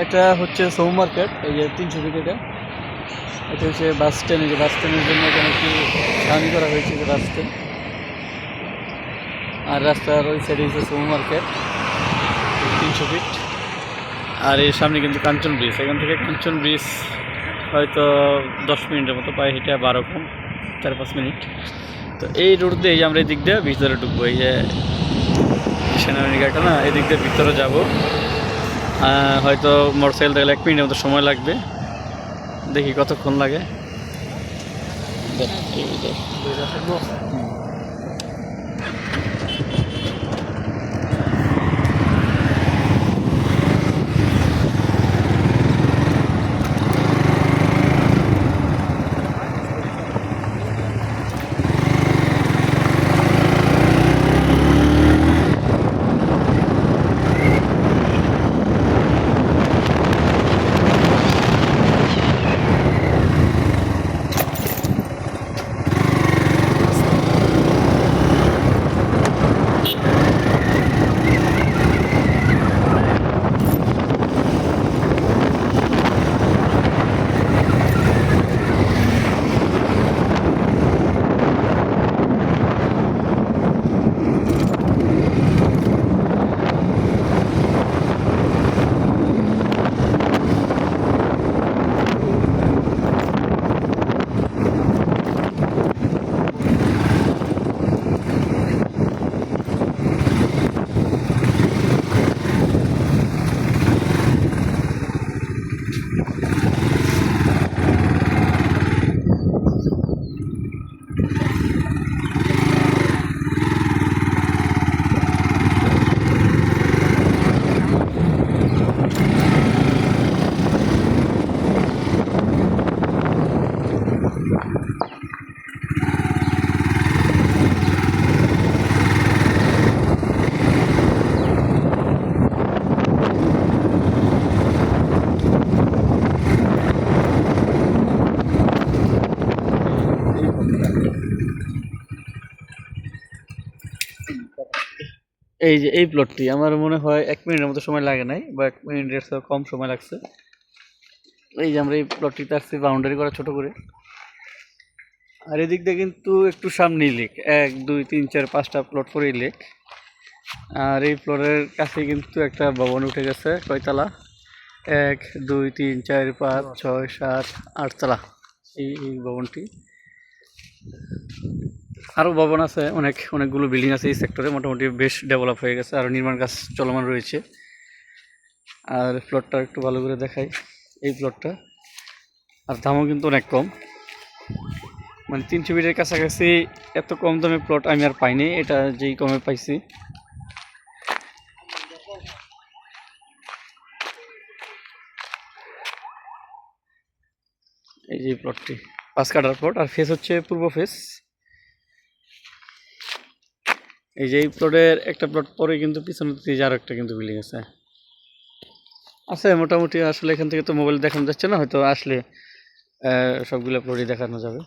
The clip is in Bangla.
এটা হচ্ছে সৌ মার্কেট, এই যে 300 ফিট এটা হচ্ছে বাস স্ট্যান্ড। এই যে বাস স্ট্যান্ডের জন্য এখানে একটি ছাউনি করা হয়েছে, যে বাস স্ট্যান্ড। আর রাস্তার ওই সাইডে হচ্ছে সৌ মার্কেট 300 ফিট। আর এর সামনে কিন্তু কাঞ্চন ব্রিজ। এখান থেকে কাঞ্চন ব্রিজ হয়তো 10 মিনিটের মতো, পায়ে হেঁটে 12 কম 4-5 মিনিট। তো এই রোড দিয়ে আমরা এই দিক দিয়ে ভিতরে ঢুকবো। এই যে সেনাবাহিনী গাড়িটা না, এই দিক দিয়ে ভিতরে যাবো। হয়তো মোটরসাইকেল দেখলে 1 মিনিটের মতো সময় লাগবে, দেখি কতক্ষণ লাগে। এই যে এই প্লটটি আমার মনে হয় 1 মিনিটের মতো সময় লাগে নাই, বা 1 মিনিটের কম সময় লাগছে। এই যে আমরা এই প্লটটিতে আসছি বাউন্ডারি করা ছোট করে। আর এদিক দিয়ে কিন্তু একটু সামনেই লেক, 1 2 3 4 5টা প্লট পরেই লেক। আর এই প্লটের কাছে কিন্তু একটা ভবন উঠে গেছে, কয়তলা? 1 2 3 4 5 6 7 8 তলা এই ভবনটি। আরও ভবন আছে, অনেকগুলো বিল্ডিং আছে এই সেক্টরে, মোটামুটি বেশ ডেভেলপ হয়ে গেছে, আর নির্মাণ কাজ চলমান রয়েছে। আর প্লটটা একটু ভালো করে দেখাই, এই প্লটটা। আর দামও কিন্তু অনেক কম, মানে 300 ফিটের কাছাকাছি এত কম দামে প্লট আমি আর পাইনি, এটা যেই কমে পাইছি। এই যে প্লটটি 5 কাঠার প্লট, আর ফেস হচ্ছে পূর্ব ফেস। এই যে এই প্লটের একটা প্লট পরে কিন্তু পিছনে আর একটা কিন্তু বিল্ডিং আছে মোটামুটি। আসলে এখান থেকে তো মোবাইল দেখানো যাচ্ছে না, হয়তো আসলে সবগুলো প্লটই দেখানো যাবে।